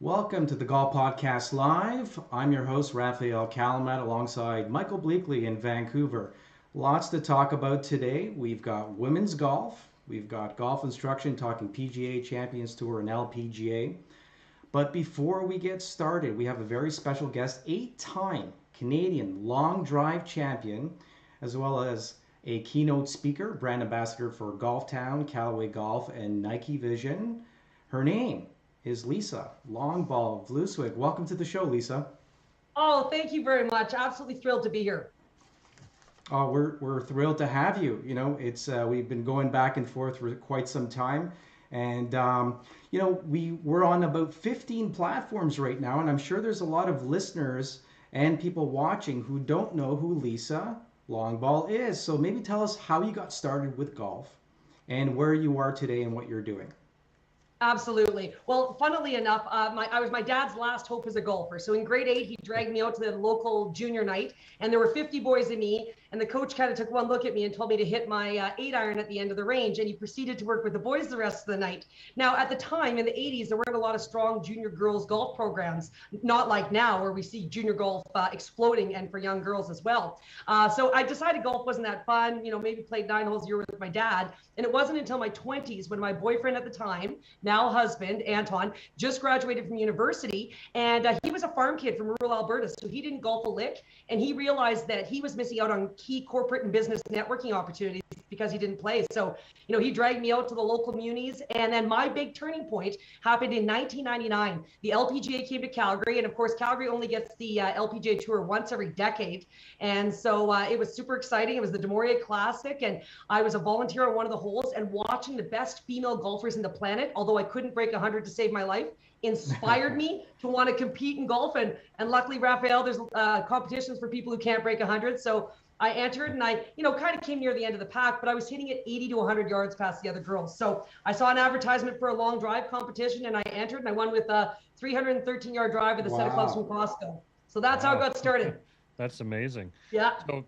Welcome to the Golf Podcast Live. I'm your host, Rafael Kalamat, alongside Michael Bleackley in Vancouver. Lots to talk about today. We've got women's golf, we've got golf instruction talking PGA Champions Tour and LPGA. But before we get started, we have a very special guest, 8-time Canadian long drive champion, as well as a keynote speaker, brand ambassador for Golftown, Callaway Golf, and Nike Vision. Her name is Lisa LongBall Vlooswyk. Welcome to the show, Lisa. Oh, thank you very much. Absolutely thrilled to be here. Oh, we're thrilled to have you. It's we've been going back and forth for quite some time, and we're on about 15 platforms right now, and I'm sure there's a lot of listeners and people watching who don't know who Lisa LongBall is. So maybe tell us how you got started with golf, and where you are today and what you're doing. Absolutely. Well, funnily enough, I was my dad's last hope as a golfer. So in grade 8, he dragged me out to the local junior night, and there were 50 boys and me. And the coach kind of took one look at me and told me to hit my 8-iron at the end of the range. And he proceeded to work with the boys the rest of the night. Now, at the time in the 80s, there weren't a lot of strong junior girls golf programs, not like now where we see junior golf exploding, and for young girls as well. So I decided golf wasn't that fun. Maybe played 9 holes a year with my dad. And it wasn't until my 20s when my boyfriend at the time, now husband, Anton, just graduated from university, and he was a farm kid from rural Alberta, so he didn't golf a lick, and he realized that he was missing out on key corporate and business networking opportunities because he didn't play. So, he dragged me out to the local munis, and then my big turning point happened in 1999. The LPGA came to Calgary, and of course, Calgary only gets the LPGA Tour once every decade, and so it was super exciting. It was the Des Maurier Classic, and I was a volunteer on one of the holes, and watching the best female golfers in the planet, although I couldn't break 100 to save my life, inspired me to want to compete in golf. And luckily, Rafael, there's competitions for people who can't break 100. So I entered, and I, kind of came near the end of the pack, but I was hitting it 80 to 100 yards past the other girls. So I saw an advertisement for a long drive competition, and I entered, and I won with a 313-yard drive with a set of clubs from Costco. So that's how I got started. That's amazing. Yeah. So,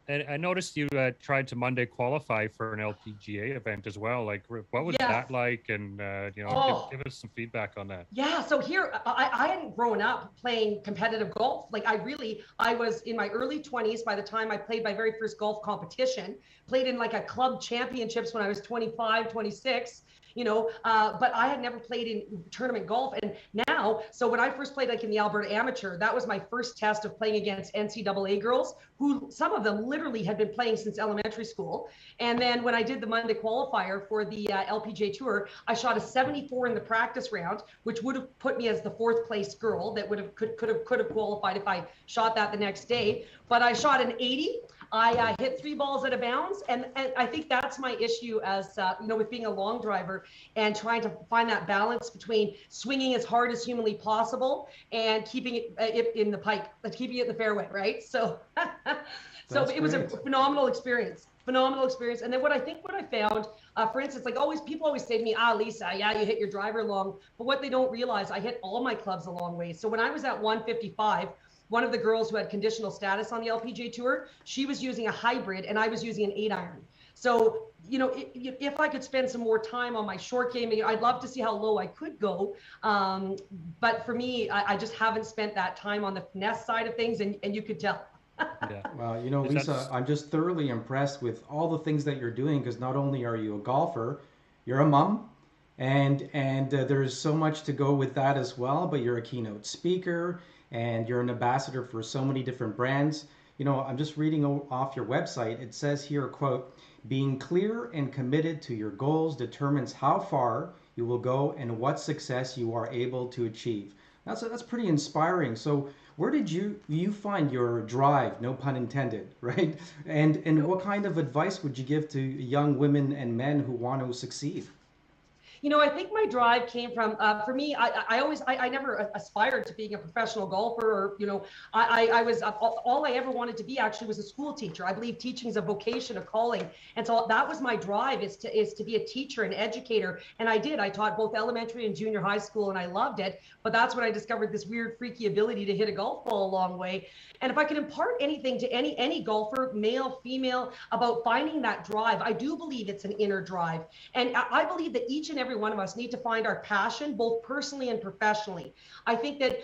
and I noticed you tried to Monday qualify for an LPGA event as well. Like, what was that like? And, give us some feedback on that. Yeah. So here, I hadn't grown up playing competitive golf. Like I was in my early 20s by the time I played my very first golf competition, played in like a club championships when I was 25, 26. But I had never played in tournament golf. And now, so when I first played like in the Alberta Amateur, that was my first test of playing against NCAA girls, who some of them literally had been playing since elementary school. And then when I did the Monday qualifier for the LPGA Tour, I shot a 74 in the practice round, which would have put me as the 4th place girl that could have qualified if I shot that the next day. But I shot an 80. I hit 3 balls out of bounds, and I think that's my issue as with being a long driver and trying to find that balance between swinging as hard as humanly possible and keeping it in the pipe, keeping it in the fairway, right? So, it was a phenomenal experience. And then what I found, for instance, people always say to me, Lisa, yeah, you hit your driver long, but what they don't realize, I hit all my clubs a long way. So when I was at 155. One of the girls who had conditional status on the LPGA Tour, she was using a hybrid and I was using an 8-iron. So, if I could spend some more time on my short game, I'd love to see how low I could go. But for me, I just haven't spent that time on the finesse side of things, and you could tell. Yeah. Well, Lisa, I'm just thoroughly impressed with all the things that you're doing, because not only are you a golfer, you're a mom, and there's so much to go with that as well, but you're a keynote speaker, and you're an ambassador for so many different brands. I'm just reading off your website. It says here, quote, being clear and committed to your goals determines how far you will go and what success you are able to achieve. That's pretty inspiring. So where did you find your drive, no pun intended, right? And what kind of advice would you give to young women and men who want to succeed? I think my drive came from, for me, I never aspired to being a professional golfer, or, I was, all I ever wanted to be actually was a school teacher. I believe teaching is a vocation, a calling. And so that was my drive, is to be a teacher, an educator. And I taught both elementary and junior high school, and I loved it. But that's when I discovered this weird, freaky ability to hit a golf ball a long way. And if I could impart anything to any golfer, male, female, about finding that drive, I do believe it's an inner drive. And I believe that each and every every one of us need to find our passion, both personally and professionally. I think that,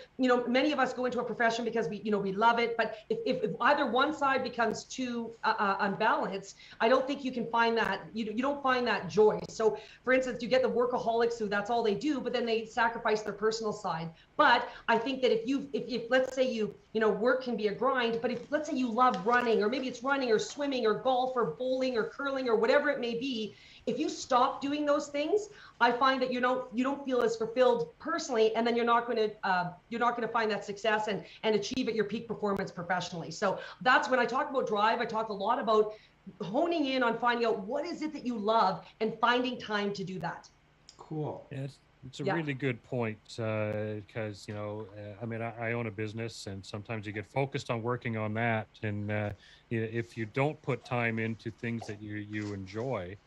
many of us go into a profession because we love it, but if either one side becomes too unbalanced, I don't think you can find that, you don't find that joy. So for instance, you get the workaholics who that's all they do, but then they sacrifice their personal side. But I think that if let's say work can be a grind, but if let's say you love running, or maybe it's running or swimming or golf or bowling or curling or whatever it may be, if you stop doing those things, I find that you don't feel as fulfilled personally, and then you're not going to find that success and achieve at your peak performance professionally. So that's when I talk about drive. I talk a lot about honing in on finding out what is it that you love and finding time to do that. Cool. Yes. It's a really good point, because, I mean, I own a business, and sometimes you get focused on working on that. And if you don't put time into things that you enjoy,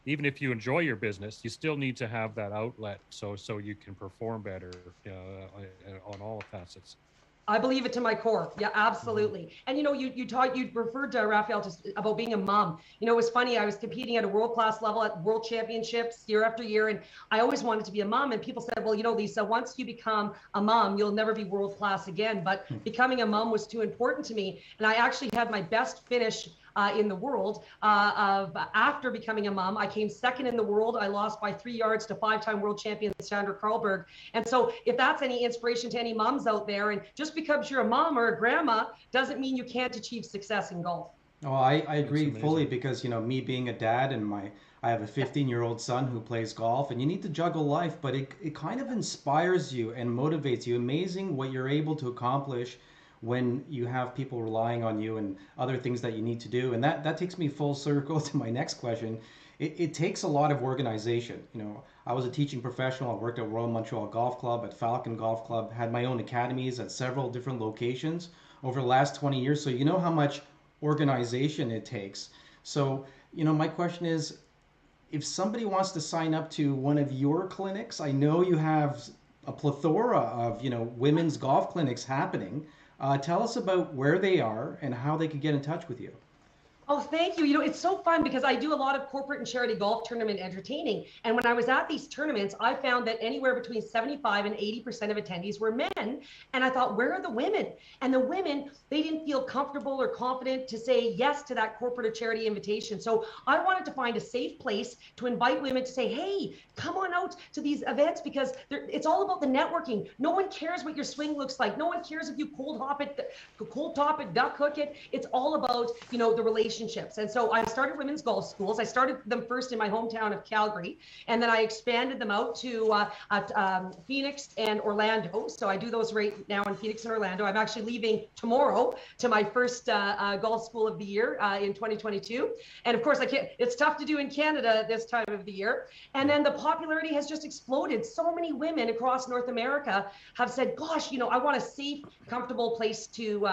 even if you enjoy your business, you still need to have that outlet so you can perform better on all facets. I believe it to my core. Yeah, absolutely. And you referred to Rafael about being a mom. It was funny. I was competing at a world-class level at world championships year after year, and I always wanted to be a mom. And people said, well, Lisa, once you become a mom, you'll never be world-class again. But becoming a mom was too important to me. And I actually had my best finish in the world after becoming a mom. I came second in the world. I lost by 3 yards to 5-time world champion Sandra Karlberg. And so if that's any inspiration to any moms out there, and just because you're a mom or a grandma doesn't mean you can't achieve success in golf. Oh, I agree fully, because me being a dad, and I have a 15-year-old son who plays golf, and you need to juggle life, but it kind of inspires you and motivates you. Amazing what you're able to accomplish when you have people relying on you and other things that you need to do. And that takes me full circle to my next question. It takes a lot of organization. I was a teaching professional. I worked at Royal Montreal Golf Club, at Falcon Golf Club, had my own academies at several different locations over the last 20 years. So you know how much organization it takes. So, my question is, if somebody wants to sign up to one of your clinics, I know you have a plethora of, women's golf clinics happening. Tell us about where they are and how they could get in touch with you. Oh, thank you. It's so fun because I do a lot of corporate and charity golf tournament entertaining. And when I was at these tournaments, I found that anywhere between 75 and 80% of attendees were men. And I thought, where are the women? And the women, they didn't feel comfortable or confident to say yes to that corporate or charity invitation. So I wanted to find a safe place to invite women to say, hey, come on out to these events, because it's all about the networking. No one cares what your swing looks like. No one cares if you cold top it, duck hook it. It's all about, the relationship. And so I started women's golf schools. I started them first in my hometown of Calgary, and then I expanded them out to Phoenix and Orlando. So I do those right now in Phoenix and Orlando. I'm actually leaving tomorrow to my first golf school of the year in 2022. And of course, it's tough to do in Canada this time of the year. And then the popularity has just exploded. So many women across North America have said, gosh, I want a safe, comfortable place to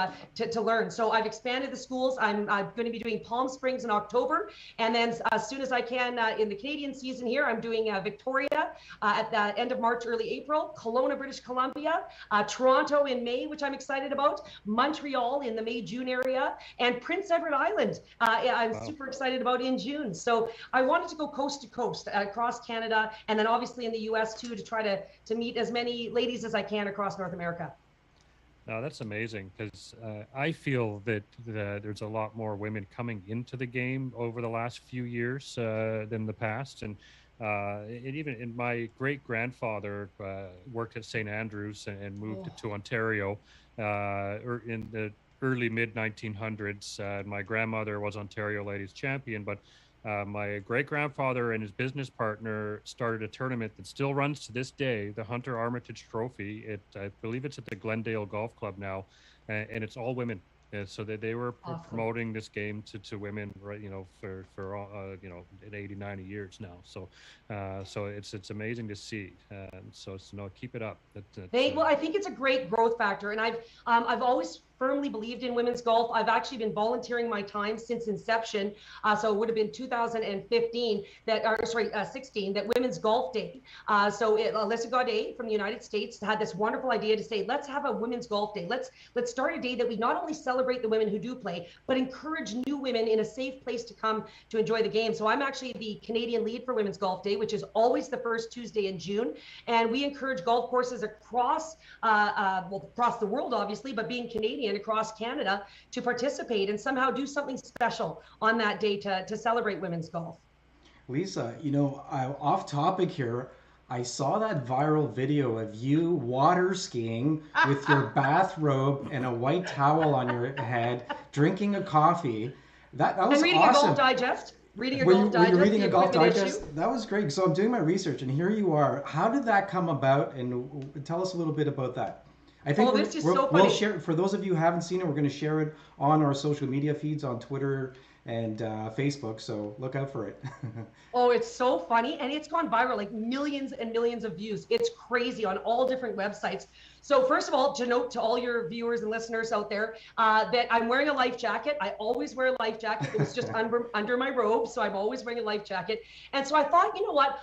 learn. So I've expanded the schools. I'm going to be doing Palm Springs in October, and then as soon as I can in the Canadian season here, I'm doing Victoria at the end of March, early April, Kelowna, British Columbia, Toronto in May, which I'm excited about, Montreal in the May-June area, and Prince Edward Island I'm super excited about in June. So I wanted to go coast to coast across Canada, and then obviously in the US too, to try to meet as many ladies as I can across North America. No, that's amazing, because I feel that there's a lot more women coming into the game over the last few years than the past. And even in my great-grandfather worked at St. Andrews and moved to Ontario in the early mid-1900s. My grandmother was Ontario Ladies Champion, but my great-grandfather and his business partner started a tournament that still runs to this day, the Hunter Armitage Trophy. I believe it's at the Glendale Golf Club now, and it's all women. So they were promoting this game to women, right? For 80, 90 years now. So it's amazing to see. So keep it up. Well, I think it's a great growth factor, and I've always firmly believed in women's golf. I've actually been volunteering my time since inception. So it would have been 2015 16, that Women's Golf Day. Alyssa Gaudet from the United States had this wonderful idea to say, let's have a Women's Golf Day. Let's start a day that we not only celebrate celebrate the women who do play, but encourage new women in a safe place to come to enjoy the game. So I'm actually the Canadian lead for Women's Golf Day, which is always the first Tuesday in June. And we encourage golf courses across, across the world, obviously, but being Canadian, across Canada, to participate and somehow do something special on that day to celebrate women's golf. Lisa, off topic here, I saw that viral video of you water skiing with your bathrobe and a white towel on your head, drinking a coffee. That was and reading awesome. A Golf Digest. Reading a were Golf Digest. You reading a Golf Digest? Issue. That was great. So I'm doing my research, and here you are. How did that come about? And tell us a little bit about that. I think we'll share, for those of you who haven't seen it, we're going to share it on our social media feeds on Twitter and Facebook, so look out for it. Oh, it's so funny, and it's gone viral, like millions and millions of views. It's crazy on all different websites. So first of all, to note to all your viewers and listeners out there that I'm wearing a life jacket. I always wear a life jacket. It was just under my robe, so I'm always wearing a life jacket. And so I thought, you know what?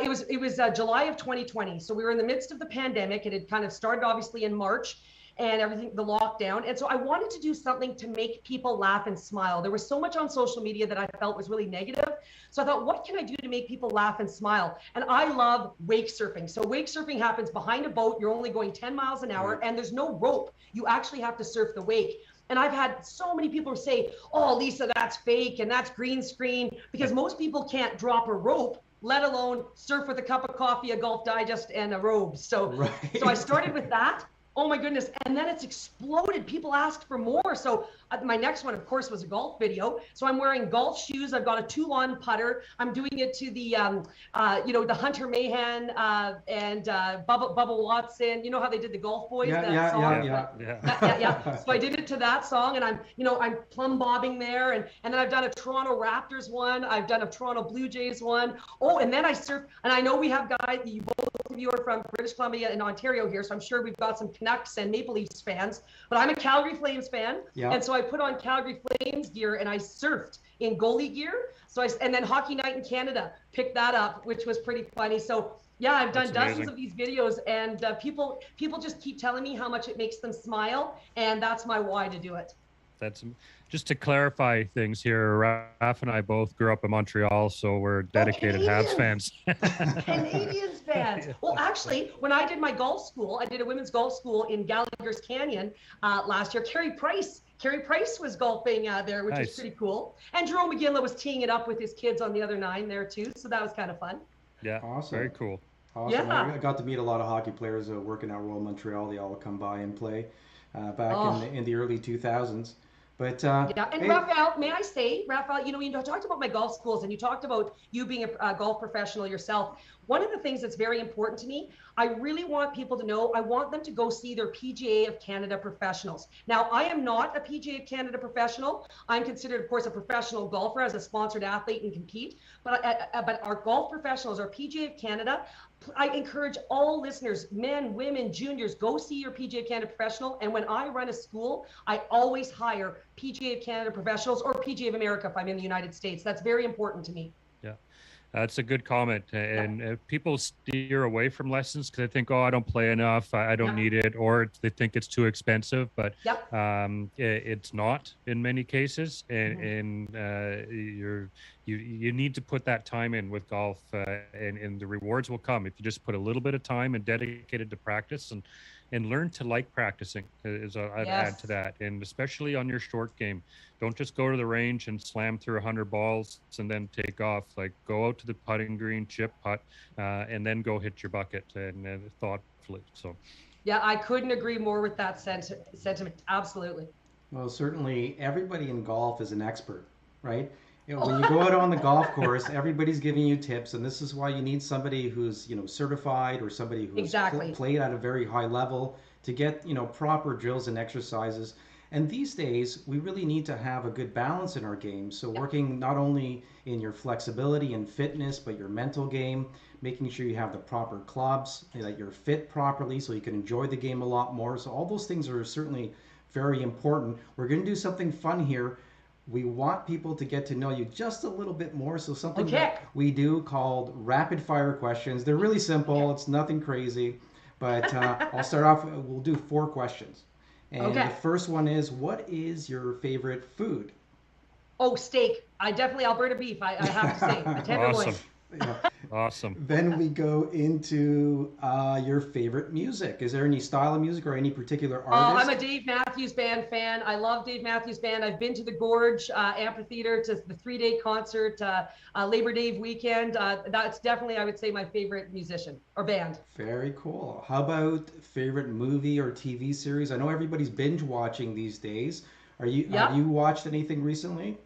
It was July of 2020, so we were in the midst of the pandemic. It had kind of started obviously in March, and everything, the lockdown. And so I wanted to do something to make people laugh and smile. There was so much on social media that I felt was really negative. So I thought, what can I do to make people laugh and smile? And I love wake surfing. So wake surfing happens behind a boat. You're only going 10 miles an hour and there's no rope. You actually have to surf the wake. And I've had so many people say, oh, Lisa, that's fake and that's green screen, because most people can't drop a rope, let alone surf with a cup of coffee, a Golf Digest, and a robe. So I started with that. Oh my goodness. And then it's exploded. People asked for more. So my next one, of course, was a golf video. So I'm wearing golf shoes. I've got a 2-on putter. I'm doing it to the, the Hunter Mahan and Bubba Watson. You know how they did the Golf Boys? Yeah. So I did it to that song, and I'm plumb bobbing there. And then I've done a Toronto Raptors one. I've done a Toronto Blue Jays one. Oh, and then I surf. And I know we have guys, both of you are from British Columbia and Ontario here, so I'm sure we've got some Canucks and Maple Leafs fans, but I'm a Calgary Flames fan. Yeah. And so I put on Calgary Flames gear and I surfed in goalie gear. And then Hockey Night in Canada picked that up, which was pretty funny. So yeah, I've done dozens of these videos, and people just keep telling me how much it makes them smile, and that's my why to do it. That's just to clarify things here. Raf and I both grew up in Montreal, so we're dedicated Habs fans. Canadians fans. Well, actually, when I did my golf school, I did a women's golf school in Gallagher's Canyon last year. Carey Price was golfing there, which is pretty cool. And Jerome McGinley was teeing it up with his kids on the other 9 there too, so that was kind of fun. Yeah, awesome. Very cool. Awesome. Yeah. I got to meet a lot of hockey players working at Royal Montreal. They all come by and play back in the early 2000s. But and hey, Rafael, may I say, Rafael, you talked about my golf schools, and you talked about you being a golf professional yourself. One of the things that's very important to me, I really want people to know, I want them to go see their PGA of Canada professionals. Now, I am not a PGA of Canada professional. I'm considered, of course, a professional golfer as a sponsored athlete and compete. But our golf professionals, our PGA of Canada, I encourage all listeners, men, women, juniors, go see your PGA of Canada professional. And when I run a school, I always hire PGA of Canada professionals or PGA of America if I'm in the United States. That's very important to me. Yeah, that's a good comment. And people steer away from lessons because they think, oh, I don't play enough, I don't need it, or they think it's too expensive. But it's not in many cases, and you need to put that time in with golf, and the rewards will come if you just put a little bit of time and dedicate it to practice and learn to like practicing. I'd add to that, and especially on your short game. Don't just go to the range and slam through 100 balls and then take off. Like, go out to the putting green, chip putt, and then go hit your bucket and thoughtfully. So, yeah, I couldn't agree more with that sentiment. Absolutely. Well, certainly everybody in golf is an expert, right? When you go out on the golf course, everybody's giving you tips, and this is why you need somebody who's certified or somebody who's played at a very high level to get proper drills and exercises. And these days, we really need to have a good balance in our game. So working not only in your flexibility and fitness, but your mental game, making sure you have the proper clubs, that you're fit properly so you can enjoy the game a lot more. So all those things are certainly very important. We're going to do something fun here. We want people to get to know you just a little bit more. So something that we do called rapid fire questions. They're really simple. It's nothing crazy. But I'll start off. We'll do 4 questions. And the Okay. first one is, what is your favorite food? Oh, steak. I definitely Alberta beef. I have to say, a tenderloin. Awesome. Yeah. Awesome. Then we go into your favorite music. Is there any style of music or any particular Oh, I'm a artist? Dave Matthews Band fan. I love Dave Matthews Band. I've been to the Gorge Amphitheater to the 3-day concert, Labor Day weekend. That's definitely, I would say, my favorite musician or band. Very cool. How about favorite movie or TV series? I know everybody's binge watching these days. Have Yep. you watched anything recently?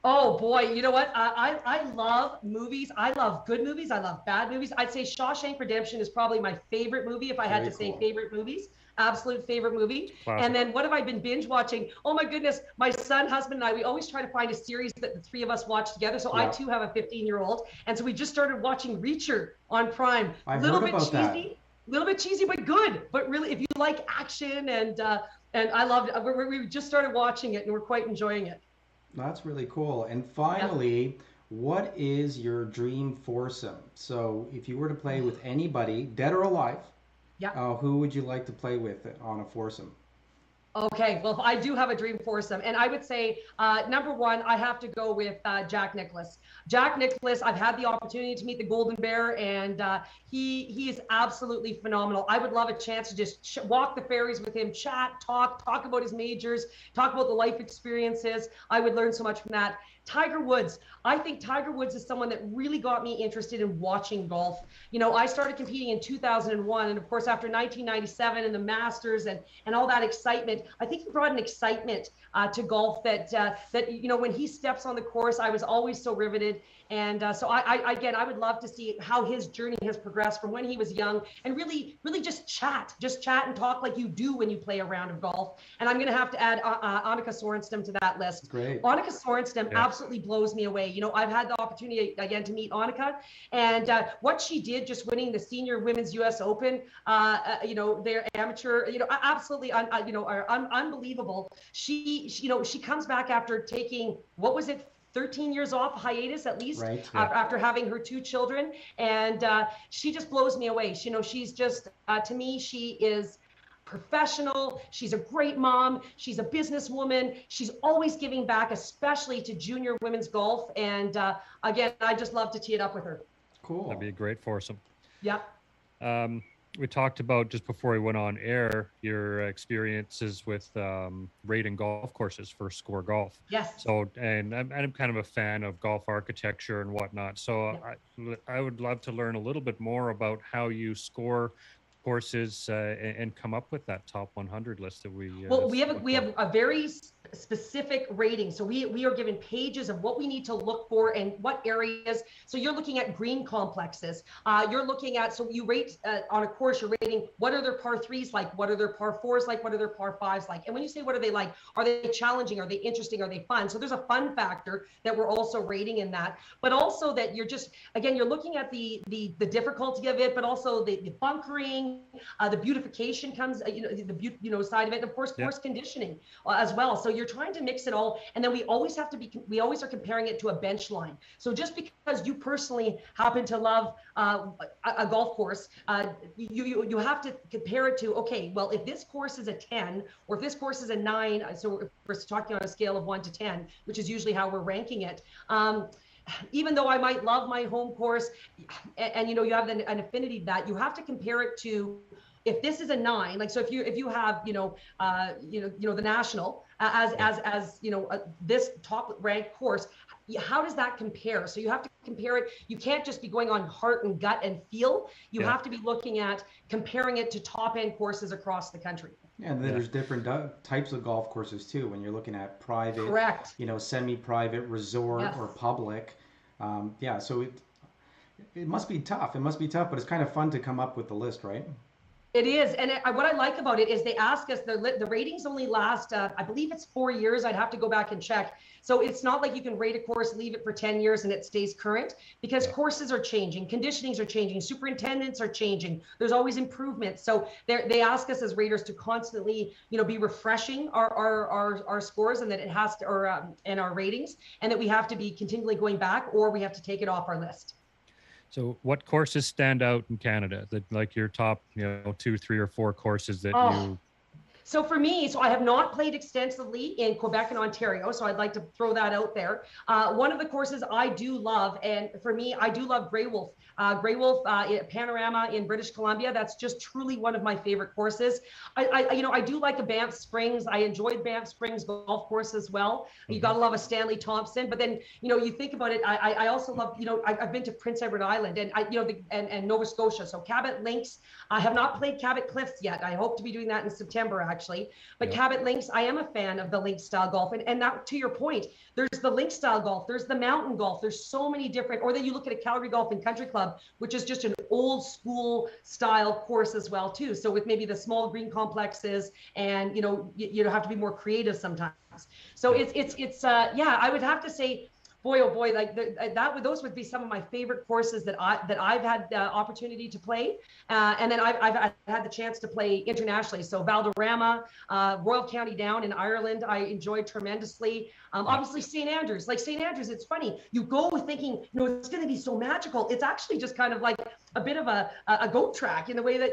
Oh boy, you know what? I love movies. I love good movies. I love bad movies. I'd say Shawshank Redemption is probably my favorite movie if I had Very to say cool. favorite movies. Absolute favorite movie. And Classic. then what have I been binge watching? Oh my goodness, my son, husband, and I, we always try to find a series that the three of us watch together. So I Yeah, too have a 15-year-old. And so we just started watching Reacher on Prime. I've Little heard bit about that. cheesy, little bit cheesy, but good. But really, if you like action and I loved it. We just started watching it and we're quite enjoying it. That's really cool. And Yep. finally, what is your dream foursome? So, if you were to play with anybody, dead or alive, Yep. who would you like to play with on a foursome? Okay, well, I do have a dream foursome, and I would say number one, I have to go with Jack Nicklaus. Jack Nicklaus, I've had the opportunity to meet the Golden Bear, and he is absolutely phenomenal. I would love a chance to just walk the ferries with him, chat, talk about his majors, talk about the life experiences. I would learn so much from that. Tiger Woods. I think Tiger Woods is someone that really got me interested in watching golf. You know, I started competing in 2001, and of course, after 1997 and the Masters and all that excitement, I think he brought an excitement to golf that you know, when he steps on the course, I was always so riveted. And so again, I would love to see how his journey has progressed from when he was young, and really just chat and talk like you do when you play a round of golf. And I'm going to have to add Annika Sorenstam to that list. Great. Annika Sorenstam Yeah. absolutely blows me away. You know, I've had the opportunity again to meet Annika, and what she did just winning the senior women's U.S. Open, you know, their amateur, you know, absolutely, you know, are unbelievable. You know, she comes back after taking, what was it, 13 years off hiatus at least, Right. Yeah. after having her two children, and she just blows me away. You know, she's just to me, she is professional. She's a great mom. She's a businesswoman. She's always giving back, especially to junior women's golf. And again, I just love to tee it up with her. That'd be Cool. a great foursome. Yeah. We talked about, just before we went on air, your experiences with rating golf courses for Score Golf. Yes. So, and I'm kind of a fan of golf architecture and whatnot. So I would love to learn a little bit more about how you score courses and come up with that top 100 list that we. Well, we have a very specific rating. So we are given pages of what we need to look for and what areas. So you're looking at green complexes. You're looking at, so you rate on a course, you're rating what are their par threes like, what are their par fours like, what are their par fives like. And when you say what are they like, are they challenging, are they interesting, are they fun? So there's a fun factor that we're also rating in that, but also that you're just, again, you're looking at the difficulty of it, but also the bunkering, the beautification comes, you know, the side of it, and of course, course conditioning as well. So you're trying to mix it all, and then we always we always are comparing it to a bench line. So just because you personally happen to love a golf course, you have to compare it to, okay, well, if this course is a 10, or if this course is a 9, so if we're talking on a scale of 1 to 10, which is usually how we're ranking it. Even though I might love my home course, and you know, you have an affinity to that, you have to compare it to, if this is a 9, like, so if you have, you know, the national as you know, this top ranked course, how does that compare? So you have to compare it. You can't just be going on heart and gut and feel. You have to be looking at comparing it to top end courses across the country. And then there's different types of golf courses too. When you're looking at private, Correct. you know, semi-private, resort, Yes. or public. Yeah, so it must be tough. It must be tough, but it's kind of fun to come up with the list, right? It is, and what I like about it is they ask us, the ratings only last, I believe it's 4 years. I'd have to go back and check. So it's not like you can rate a course, leave it for 10 years, and it stays current, because courses are changing, conditionings are changing, superintendents are changing. There's always improvements. So they ask us as raters to constantly, you know, be refreshing our scores, and that it has to, or and our ratings, and that we have to be continually going back, or we have to take it off our list. So what courses stand out in Canada, that like your top, you know, 2, 3, or 4 courses that Oh, you? So for me, so I have not played extensively in Quebec and Ontario, so I'd like to throw that out there. One of the courses I do love, and for me, I do love Grey Wolf. Grey Wolf Panorama in British Columbia. That's just truly one of my favorite courses. I do like the Banff Springs. I enjoyed Banff Springs golf course as well. You got to love a Stanley Thompson. But then, you think about it. I also love, I've been to Prince Edward Island and and Nova Scotia. So Cabot Links. I have not played Cabot Cliffs yet. I hope to be doing that in September, actually. But Cabot Links, I am a fan of the link style golf. And that, to your point, there's the link style golf. There's the mountain golf. There's so many different, or then you look at a Calgary Golf and Country Club, which is just an old school style course as well, too. So with maybe the small green complexes and, you have to be more creative sometimes. So I would have to say, boy, oh boy, like those would be some of my favorite courses that I've had the opportunity to play, and then I've had the chance to play internationally. So Valderrama, Royal County Down in Ireland, I enjoyed tremendously. Obviously St. Andrews, it's funny. You go thinking, it's going to be so magical. It's actually just kind of like a bit of a goat track in the way that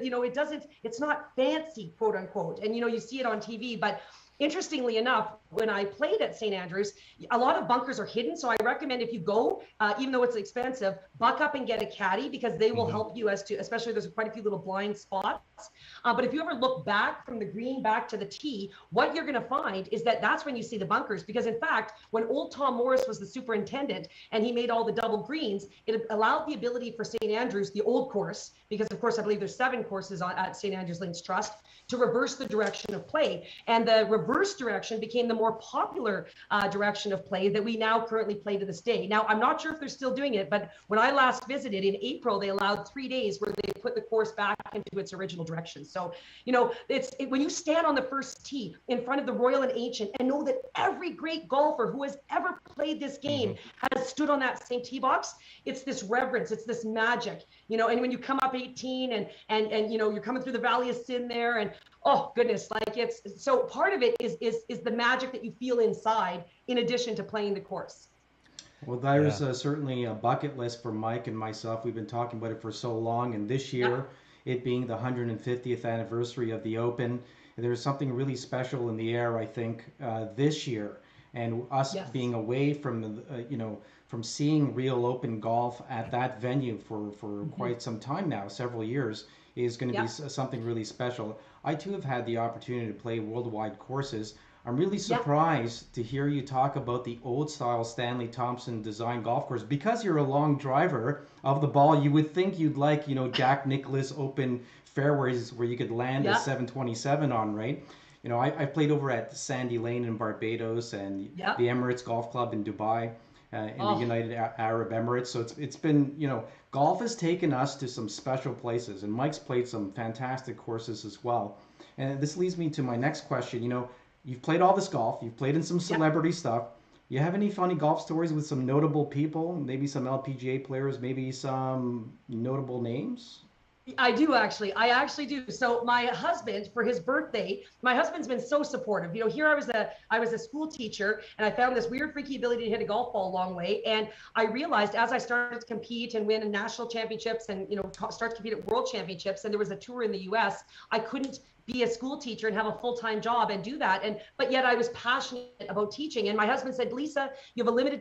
it's not fancy, quote unquote, and you see it on TV, but. Interestingly enough, when I played at St. Andrews, a lot of bunkers are hidden. So I recommend if you go, even though it's expensive, buck up and get a caddy because they will help you especially there's quite a few little blind spots. But if you ever look back from the green back to the tee, what you're going to find is that's when you see the bunkers. Because in fact, when old Tom Morris was the superintendent and he made all the double greens, it allowed the ability for St. Andrews, the old course, because of course I believe there's 7 courses at St. Andrews Links Trust, to reverse the direction of play. And the reverse direction became the more popular direction of play that we now currently play to this day. Now, I'm not sure if they're still doing it, but when I last visited in April, they allowed 3 days where they put the course back into its original direction. So, when you stand on the first tee in front of the Royal and Ancient and know that every great golfer who has ever played this game has stood on that same tee box, it's this reverence, it's this magic, and when you come up 18 and you're coming through the Valley of Sin there and oh goodness, like it's so part of it is the magic that you feel inside in addition to playing the course. Well, there's certainly a bucket list for Mike and myself. We've been talking about it for so long, and this year, it being the 150th anniversary of the Open, there's something really special in the air, I think, this year, and us being away from from seeing real Open golf at that venue for quite some time now, several years, is going to be something really special. I too have had the opportunity to play worldwide courses. I'm really surprised to hear you talk about the old style Stanley Thompson design golf course. Because you're a long driver of the ball, you would think you'd like, Jack Nicklaus Open fairways where you could land a 727 on, right? I played over at Sandy Lane in Barbados and the Emirates Golf Club in Dubai. In the United Arab Emirates. So it's been, golf has taken us to some special places, and Mike's played some fantastic courses as well. And this leads me to my next question. You've played all this golf, you've played in some celebrity stuff. You have any funny golf stories with some notable people, maybe some LPGA players, maybe some notable names? I do actually. I actually do. So my husband, for his birthday, my husband's been so supportive. Here I was a school teacher, and I found this weird, freaky ability to hit a golf ball a long way. And I realized as I started to compete and win national championships, and start to compete at world championships, and there was a tour in the U.S., I couldn't be a school teacher and have a full-time job and do that. But yet I was passionate about teaching. And my husband said, Lisa, you have a limited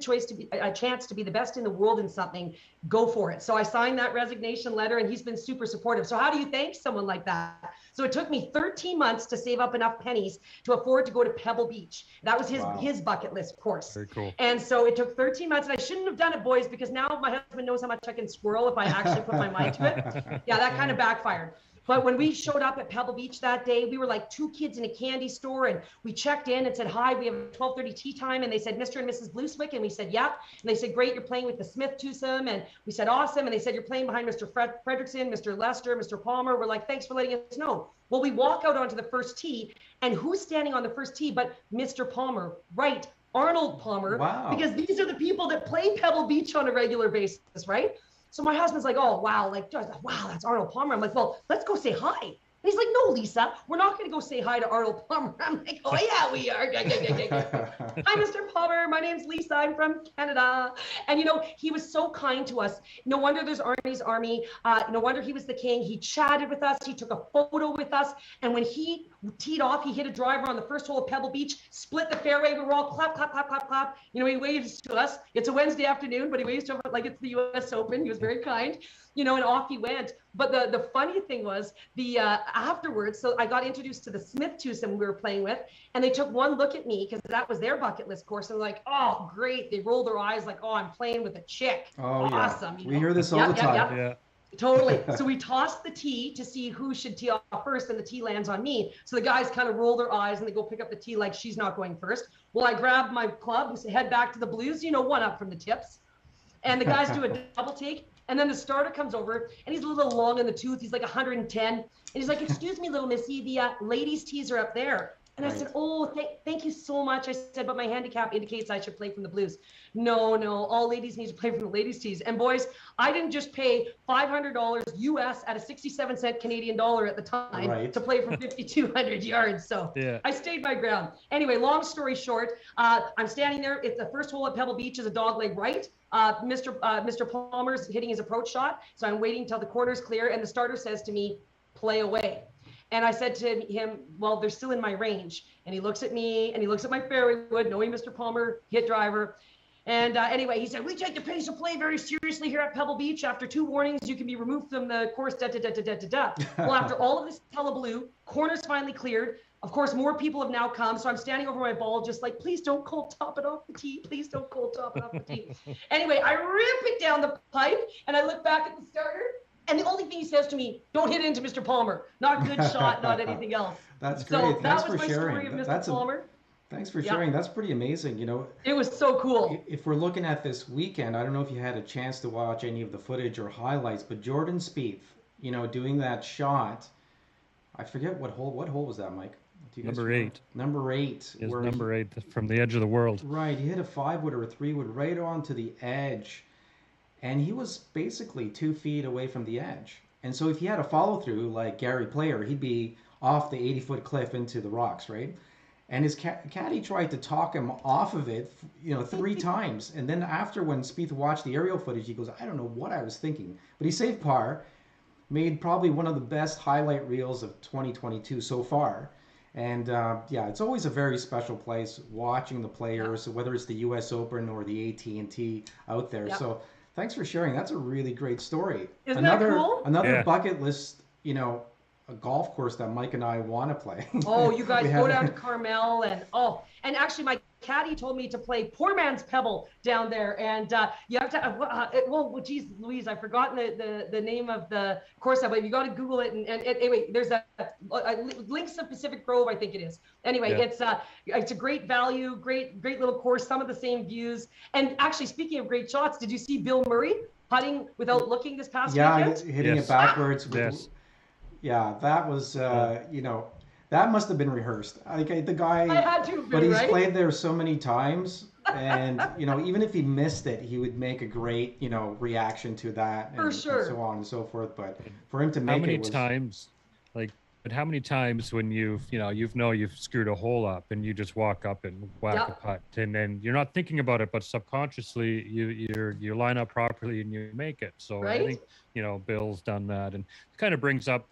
a chance to be the best in the world in something. Go for it. So I signed that resignation letter, and he's been super supportive. So how do you thank someone like that? So it took me 13 months to save up enough pennies to afford to go to Pebble Beach. That was his bucket list course. Very cool. And so it took 13 months, and I shouldn't have done it, boys, because now my husband knows how much I can squirrel if I actually put my mind to it. Yeah, that kind of backfired. But when we showed up at Pebble Beach that day, we were like 2 kids in a candy store, and we checked in and said, hi, we have 12:30 tea time. And they said, Mr. and Mrs. Vlooswyk. And we said, yep. And they said, great, you're playing with the Smith twosome. And we said, awesome. And they said, you're playing behind Mr. Fredrickson, Mr. Lester, Mr. Palmer. We're like, thanks for letting us know. Well, we walk out onto the first tee, and who's standing on the first tee but Mr. Palmer, right? Arnold Palmer. Wow. Because these are the people that play Pebble Beach on a regular basis, right? So my husband's like, oh, wow, wow, that's Arnold Palmer. I'm like, well, let's go say hi. And he's like, no, Lisa, we're not going to go say hi to Arnold Palmer. I'm like, oh, yeah, we are. Hi, Mr. Palmer. My name's Lisa. I'm from Canada. And, he was so kind to us. No wonder there's Arnie's Army. No wonder he was the king. He chatted with us. He took a photo with us. And when he teed off. He hit a driver on the first hole of Pebble Beach, split the fairway. We were all clap, clap, clap, clap, clap. You know, he waves to us. It's a Wednesday afternoon, but he waves to us like it's the U.S. Open. He was very kind, you know, and off he went. But the funny thing was the afterwards, so I got introduced to the Smith twosome we were playing with, and they took one look at me because that was their bucket list course, and they're like, oh, great. They rolled their eyes like, oh, I'm playing with a chick. Oh, awesome. Yeah. We hear this all the time. Yeah. Totally. So we tossed the tee to see who should tee off first, and the tee lands on me. So the guys kind of roll their eyes and they go pick up the tee like she's not going first. Well, I grab my club and head back to the Blues, you know, one up from the tips. And the guys do a double take. And then the starter comes over and he's a little long in the tooth. He's like 110. And he's like, excuse me, little missy, the ladies' tees are up there. And I said, oh, thank you so much. I said, but my handicap indicates I should play from the Blues. No, all ladies need to play from the ladies' tees. And boys, I didn't just pay $500 US at a 67-cent Canadian dollar at the time to play from 5,200 yards. So I stayed my ground. Anyway, long story short, I'm standing there. It's the first hole at Pebble Beach is a dogleg right. Mr. Palmer's hitting his approach shot. So I'm waiting till the corner's clear. And the starter says to me, play away. And I said to him, well, they're still in my range. And he looks at me and he looks at my fairway wood, knowing Mr. Palmer hit driver. And anyway, he said, we take the pace of play very seriously here at Pebble Beach. After 2 warnings, you can be removed from the course, Well, after all of this hullabaloo, corners finally cleared. Of course, more people have now come. So I'm standing over my ball, just like, please don't cold top it off the tee. Please don't cold top it off the tee. Anyway, I rip it down the pipe and I look back at the starter. And the only thing he says to me, don't hit into Mr. Palmer. Not good shot, not anything else. That's great. So Thanks that was for my sharing. story of Mr. Palmer. Thanks for sharing. That's pretty amazing. You know, it was so cool. If we're looking at this weekend, I don't know if you had a chance to watch any of the footage or highlights, but Jordan Spieth, you know, doing that shot, I forget what hole. What hole was that, Mike? Number 8. Number 8. Is number 8 from the edge of the world. Right. He hit a 5-wood or a 3-wood right onto the edge, and he was basically 2 feet away from the edge. And so if he had a follow through like Gary Player, he'd be off the 80-foot cliff into the rocks, right? And his caddy tried to talk him off of it, you know, 3 times. And then after, when Spieth watched the aerial footage, he goes, I don't know what I was thinking. But he saved par, made probably one of the best highlight reels of 2022 so far. And yeah, it's always a very special place watching the players, whether it's the U.S. Open or the AT&T out there. So thanks for sharing. That's a really great story. Isn't that cool? Another bucket list, you know, a golf course that Mike and I want to play. Oh, you guys go down to Carmel and actually my caddy told me to play Poor Man's Pebble down there, and you have to well, geez Louise, I've forgotten the name of the course, but you got to Google it, and anyway, there's a Links of Pacific Grove, I think it is. Anyway, it's a great value, great little course, some of the same views. And actually, speaking of great shots, did you see Bill Murray putting without looking this past weekend? Hitting it backwards. Yeah, that was, you know, that must have been rehearsed. Like the guy, I had to, but he's played there so many times, and you know, even if he missed it, he would make a great, you know, reaction to that, and so on and so forth. But for him to make But how many times when you've screwed a hole up and you just walk up and whack a putt, and then you're not thinking about it, but subconsciously you line up properly and you make it. So I think, you know, Bill's done that, and it kind of brings up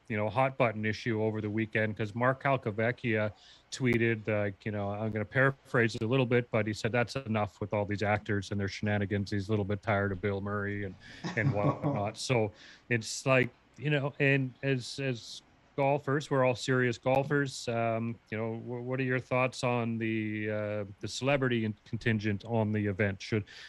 you know, a hot button issue over the weekend, because Mark Calcavecchia tweeted, you know, I'm going to paraphrase it a little bit, but he said that's enough with all these actors and their shenanigans. He's a little bit tired of Bill Murray and whatnot. So it's like, you know, and as golfers, we're all serious golfers. You know, what are your thoughts on the celebrity contingent on the event?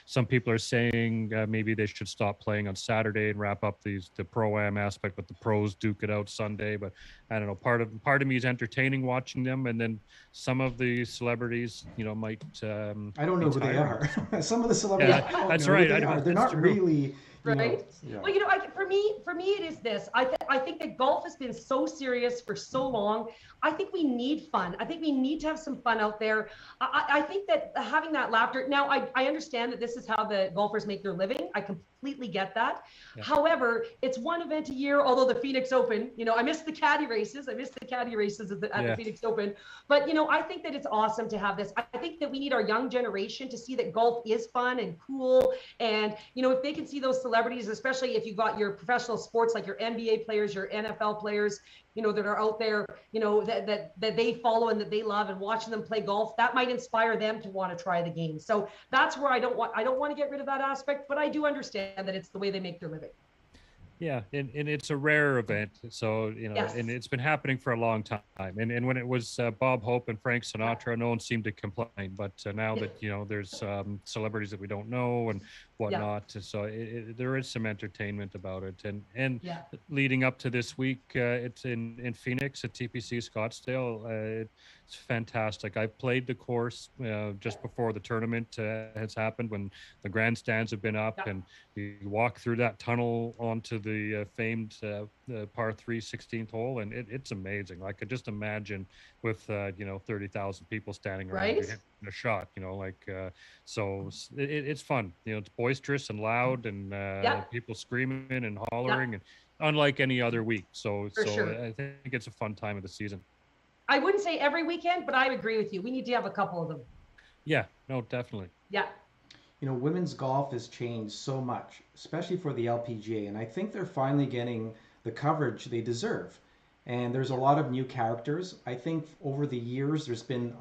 Some people are saying maybe they should stop playing on Saturday and wrap up the pro-am aspect, but the pros duke it out Sunday. But I don't know, part of me is entertaining watching them, and then some of the celebrities, you know, might I don't know who they are. Some of the celebrities, that's right. They're not really. Right. Well, you know, for me, it is this. I think that golf has been so serious for so long. I think we need fun. I think we need to have some fun out there. I think that having that laughter. Now, I understand that this is how the golfers make their living. I completely get that. Yeah. However, it's one event a year. Although the Phoenix Open, you know, I missed the caddy races. at the Phoenix Open. But you know, I think that it's awesome to have this. I think that we need our young generation to see that golf is fun and cool. And you know, if they can see those celebrities, especially if you got your professional sports like your NBA players players, your NFL players, that are out there, that they follow and that they love, and watching them play golf, that might inspire them to want to try the game. So that's where I don't want to get rid of that aspect, but I do understand that it's the way they make their living. Yeah, and it's a rare event, so Yes. and it's been happening for a long time. And when it was Bob Hope and Frank Sinatra, no one seemed to complain. But now that there's celebrities that we don't know and whatnot, so there is some entertainment about it. And leading up to this week, it's in Phoenix at TPC Scottsdale. It's fantastic. I played the course just before the tournament has happened, when the grandstands have been up, and you walk through that tunnel onto the famed par 3 16th hole, and it's amazing. I could just imagine with 30,000 people standing around hitting a shot. So it's fun. It's boisterous and loud, and people screaming and hollering, and unlike any other week. So I think it's a fun time of the season. I wouldn't say every weekend, but I agree with you. We need to have a couple of them. Yeah, no, definitely. Yeah. Women's golf has changed so much, especially for the LPGA, and I think they're finally getting the coverage they deserve. And there's a lot of new characters. I think over the years, there's been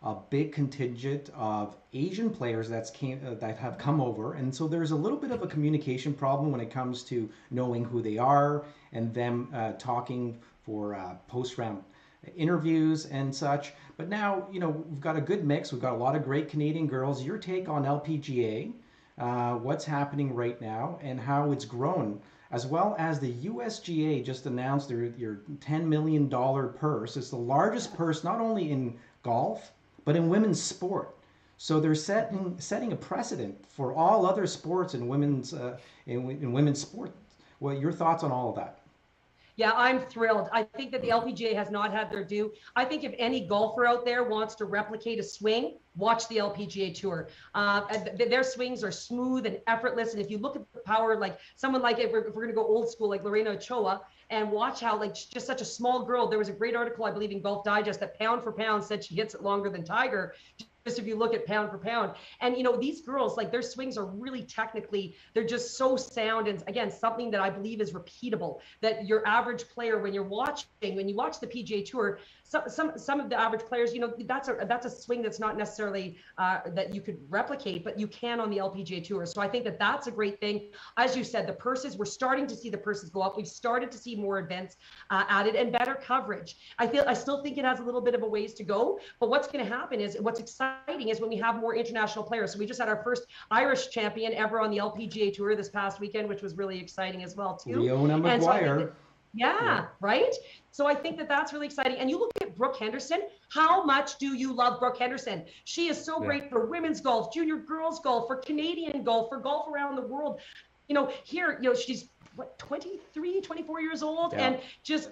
a big contingent of Asian players that have come over, and so there's a little bit of a communication problem when it comes to knowing who they are and them talking for post-round interviews and such. But now, we've got a good mix. We've got a lot of great Canadian girls. Your take on LPGA, what's happening right now, and how it's grown, as well as the USGA just announced your $10 million purse. It's the largest purse not only in golf, but in women's sport. So they're setting a precedent for all other sports in women's sport. Well, your thoughts on all of that? Yeah, I'm thrilled. I think that the LPGA has not had their due. I think if any golfer out there wants to replicate a swing, watch the LPGA Tour. Their swings are smooth and effortless. And if you look at the power, like someone like, if we're going to go old school, like Lorena Ochoa, and watch how, like, just such a small girl, there was a great article, I believe, in Golf Digest that pound for pound said she hits it longer than Tiger. Just if you look at pound for pound. And these girls, like, their swings are really technically, they're just so sound. And again, something that I believe is repeatable, that your average player, when you watch the PGA Tour, some of the average players, that's a swing that's not necessarily that you could replicate, but you can on the LPGA Tour. So I think that that's a great thing. As you said, the purses, we're starting to see the purses go up. We've started to see more events added and better coverage. I still think it has a little bit of a ways to go, but what's going to happen is, what's exciting is when we have more international players. So we just had our first Irish champion ever on the LPGA Tour this past weekend, which was really exciting as well too. Leona Maguire. Right? So I think that that's really exciting. And you look at Brooke Henderson. How much do you love Brooke Henderson? She is so great for women's golf, junior girls golf, for Canadian golf, for golf around the world. Here, she's 23, 24 years old, and just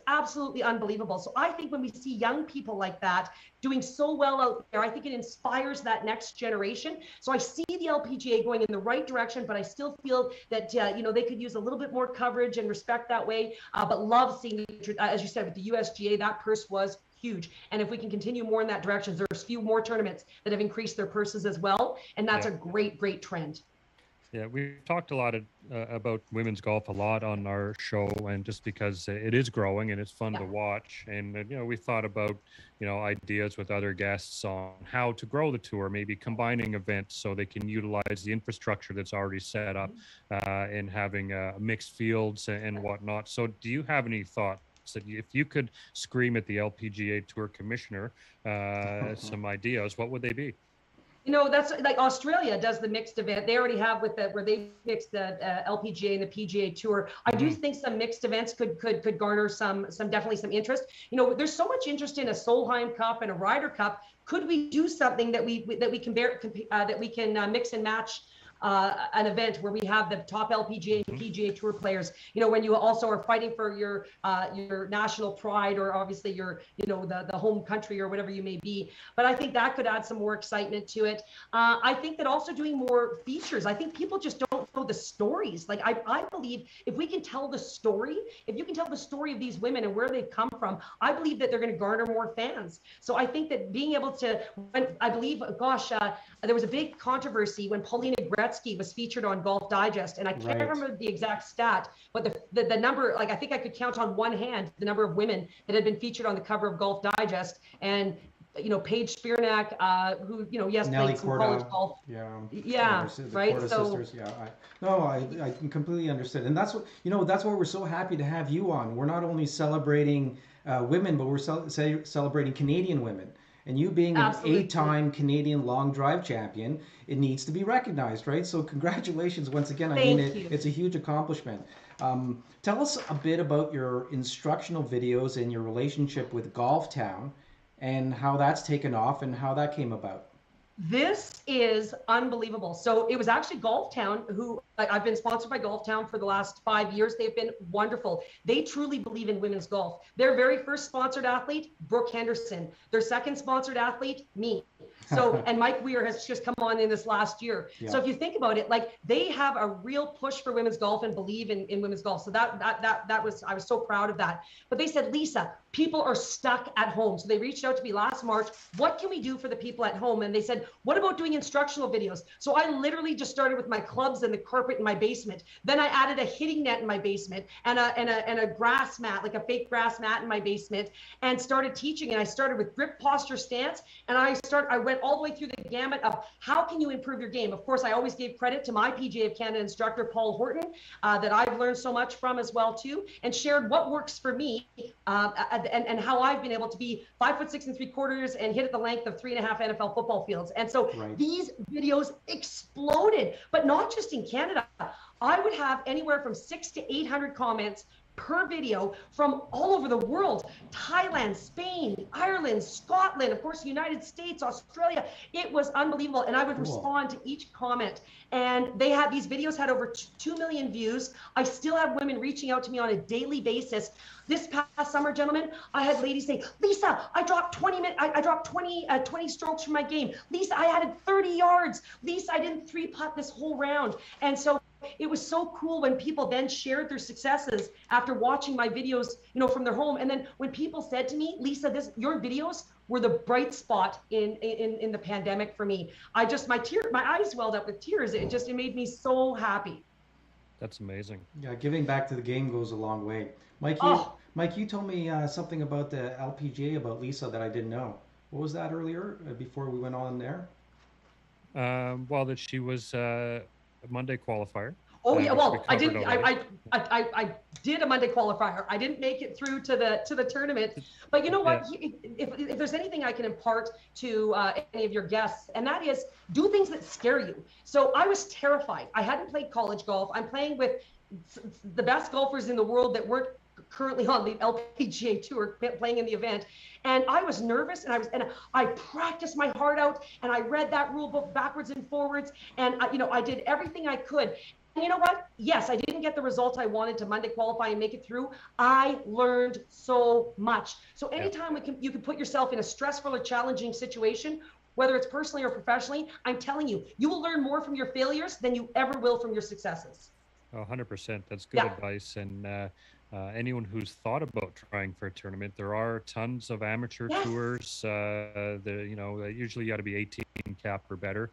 absolutely unbelievable. So I think when we see young people like that doing so well out there, I think it inspires that next generation. So I see the LPGA going in the right direction, but I still feel that they could use a little bit more coverage and respect that way. But love seeing, as you said, with the USGA, that purse was huge. And if we can continue more in that direction, there's a few more tournaments that have increased their purses as well, and that's a great trend. Yeah, we've talked a lot about women's golf a lot on our show, and just because it is growing and it's fun to watch. And we thought about ideas with other guests on how to grow the tour, maybe combining events so they can utilize the infrastructure that's already set up, and having mixed fields and whatnot. So do you have any thoughts that if you could scream at the LPGA Tour commissioner some ideas, what would they be? That's like Australia does the mixed event. They already have where they mix the LPGA and the PGA Tour. I do think some mixed events could garner definitely some interest. There's so much interest in a Solheim Cup and a Ryder Cup. Could we do something that we can mix and match? An event where we have the top LPGA and PGA Tour players, when you also are fighting for your national pride, or obviously your, the home country or whatever you may be. But I think that could add some more excitement to it. I think that also doing more features, I think people just don't know the stories. Like I believe if we can tell the story, if you can tell the story of these women and where they've come from, I believe that they're going to garner more fans. So I think that being able to, I believe, there was a big controversy when Paulina Gretzky was featured on Golf Digest, and I can't remember the exact stat, but the number, like I think I could count on one hand the number of women that had been featured on the cover of Golf Digest. And Paige Spirnak, who yes, Nelly played some Corda, college golf. the Right. Corda So sisters, I can completely understand, and that's what that's why we're so happy to have you on. We're not only celebrating women, but we're celebrating Canadian women. And you being an eight-time Canadian long drive champion, it needs to be recognized, right? So congratulations once again. I mean, it's a huge accomplishment. Tell us a bit about your instructional videos and your relationship with Golftown, and how that's taken off and how that came about. This is unbelievable. So it was actually Golftown who, I've been sponsored by Golftown for the last 5 years. They've been wonderful. They truly believe in women's golf. Their very first sponsored athlete, Brooke Henderson. Their second sponsored athlete, me. So, and Mike Weir has just come on in this last year. Yeah. So if you think about it, like they have a real push for women's golf and believe in women's golf. So that was, I was so proud of that. But they said, Lisa, people are stuck at home. So they reached out to me last March. What can we do for the people at home? And they said, what about doing instructional videos? So I literally just started with my clubs and the carpet in my basement. Then I added a hitting net in my basement and a grass mat, like a fake grass mat in my basement, and started teaching. And I started with grip, posture, stance. And I went all the way through the gamut of how can you improve your game. Of course, I always gave credit to my PGA of Canada instructor, Paul Horton, that I've learned so much from as well too, and shared what works for me and how I've been able to be 5'6 3/4" and hit at the length of 3.5 NFL football fields. And so these videos exploded, but not just in Canada. I would have anywhere from 600 to 800 comments per video from all over the world: Thailand, Spain, Ireland, Scotland, of course, United States, Australia. It was unbelievable. And I would respond to each comment. And these videos had over 2 million views. I still have women reaching out to me on a daily basis. This past summer, gentlemen, I had ladies say, Lisa, I dropped 20 strokes from my game. Lisa, I added 30 yards. Lisa, I didn't 3-putt this whole round. And so it was so cool when people then shared their successes after watching my videos, from their home. And then when people said to me, Lisa, your videos were the bright spot in the pandemic for me. My eyes welled up with tears. It made me so happy. That's amazing. Yeah, giving back to the game goes a long way. Mike, you told me something about the LPGA about Lisa that I didn't know. What was that earlier before we went on there? Well, that she was a Monday qualifier. Oh yeah, well, I did a Monday qualifier. I didn't make it through to the tournament, but you know what? If there's anything I can impart to any of your guests, and that is do things that scare you. So I was terrified. I hadn't played college golf. I'm playing with the best golfers in the world that weren't currently on the LPGA Tour playing in the event. And I was nervous, and I practiced my heart out, and I read that rule book backwards and forwards, and I did everything I could. And you know what? Yes, I didn't get the results I wanted to Monday qualify and make it through. I learned so much. So anytime you can put yourself in a stressful or challenging situation, whether it's personally or professionally, I'm telling you, you will learn more from your failures than you ever will from your successes. 100%. That's good advice. And anyone who's thought about trying for a tournament, there are tons of amateur tours. Usually you got to be 18 cap or better.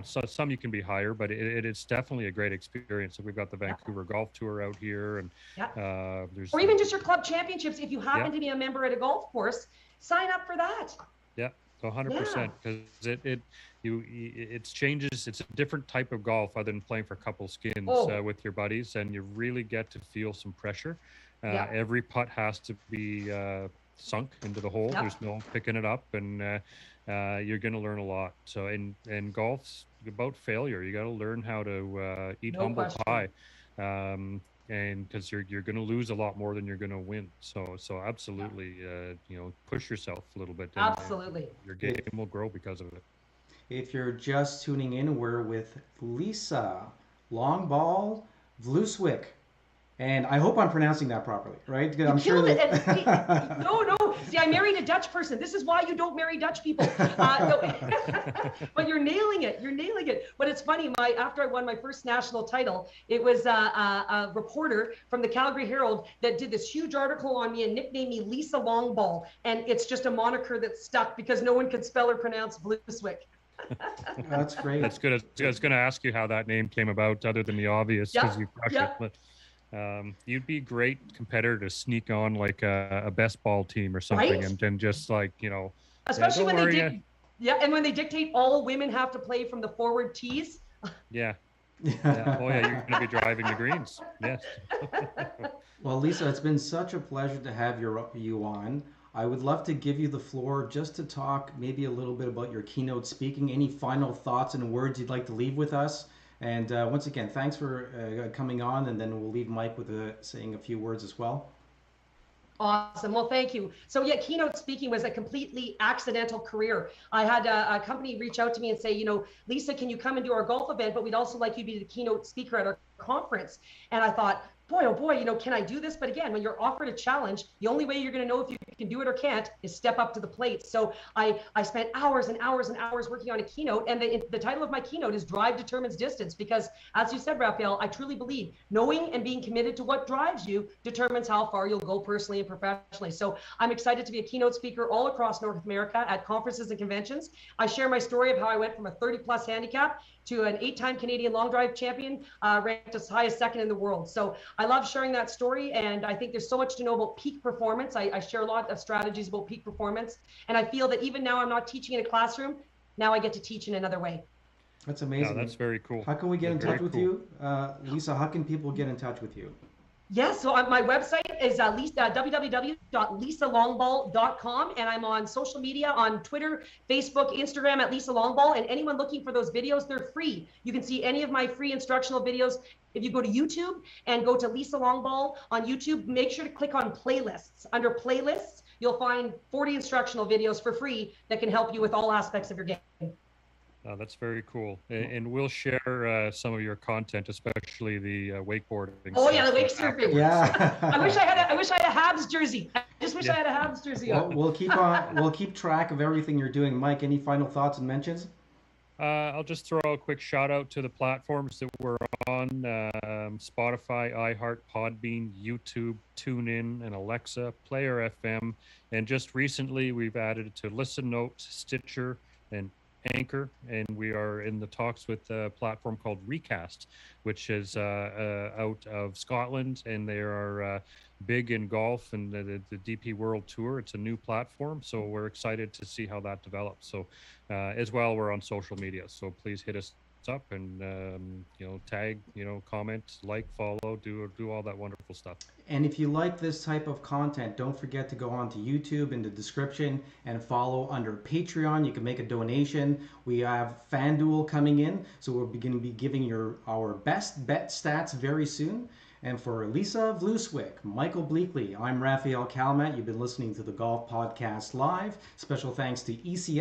So some you can be higher, but it's definitely a great experience. So we've got the Vancouver Golf Tour out here, and there's or even just your club championships. If you happen to be a member at a golf course, sign up for that. Yeah, 100%, because it changes. It's a different type of golf other than playing for couple skins with your buddies, and you really get to feel some pressure. Every putt has to be sunk into the hole. There's no picking it up, and you're going to learn a lot. So, and golf's about failure. You got to learn how to eat humble pie, and because you're going to lose a lot more than you're going to win. So absolutely, push yourself a little bit. Absolutely, your game will grow because of it. If you're just tuning in, we're with Lisa LongBall Vlooswyk. And I hope I'm pronouncing that properly, right? I'm sure that... No. See, I married a Dutch person. This is why you don't marry Dutch people. But you're nailing it. You're nailing it. But it's funny. After I won my first national title, it was a reporter from the Calgary Herald that did this huge article on me and nicknamed me Lisa LongBall. And it's just a moniker that stuck because no one could spell or pronounce Vlooswyk. That's great. That's good. I was going to ask you how that name came about, other than the obvious, because you crush it. But you'd be a great competitor to sneak on like a best ball team or something, Right? and then just like, Especially don't when they worry. and when they dictate all women have to play from the forward tees. Yeah. Yeah. Oh yeah, you're going to be driving the greens. Yes. Well, Lisa, it's been such a pleasure to have you on. I would love to give you the floor just to talk maybe a little bit about your keynote speaking. Any final thoughts and words you'd like to leave with us? And once again, thanks for coming on. And then we'll leave Mike with saying a few words as well. Awesome. Well, thank you. So yeah, keynote speaking was a completely accidental career. I had a company reach out to me and say, Lisa, can you come and do our golf event? But we'd also like you to be the keynote speaker at our conference. And I thought, boy, oh boy, can I do this? But again, when you're offered a challenge, the only way you're going to know if you can do it or can't is step up to the plate. So I spent hours and hours and hours working on a keynote. And the title of my keynote is Drive Determines Distance, because as you said, Rafael, I truly believe knowing and being committed to what drives you determines how far you'll go personally and professionally. So I'm excited to be a keynote speaker all across North America at conferences and conventions. I share my story of how I went from a 30+ handicap to an 8-time Canadian long drive champion, ranked as high as second in the world. So I love sharing that story, and I think there's so much to know about peak performance. I share a lot of strategies about peak performance, and I feel that even now I'm not teaching in a classroom. Now I get to teach in another way. That's amazing. Yeah, that's very cool. How can we get in touch with you? Lisa, how can people get in touch with you? Yes, so my website is www.lisalongball.com, and I'm on social media on Twitter, Facebook, Instagram at Lisa Longball. And anyone looking for those videos, they're free. You can see any of my free instructional videos if you go to YouTube and go to Lisa Longball on YouTube. Make sure to click on playlists. Under playlists, you'll find 40 instructional videos for free that can help you with all aspects of your game. Oh, that's very cool. And we'll share some of your content, especially the wakeboarding. Oh yeah, the wake surfing. Yeah. I wish I had a Habs jersey. I just wish I had a Habs jersey on. We'll keep track of everything you're doing. Mike, any final thoughts and mentions? I'll just throw a quick shout out to the platforms that we're on: Spotify, iHeart, Podbean, YouTube, TuneIn, and Alexa, Player FM. And just recently, we've added to Listen Notes, Stitcher, and Anchor, and we are in the talks with a platform called Recast, which is out of Scotland, and they are big in golf and the DP World Tour. It's a new platform, so we're excited to see how that develops. So as well, we're on social media, so please hit us up and tag, comment, like, follow, do all that wonderful stuff. And if you like this type of content, don't forget to go on to YouTube in the description and follow under Patreon. You can make a donation. We have FanDuel coming in, so we're going to be giving our best bet stats very soon. And for Lisa Vlooswyk, Michael Bleackley, I'm Rafael Kalamat. You've been listening to the Golf Podcast Live. Special thanks to ECS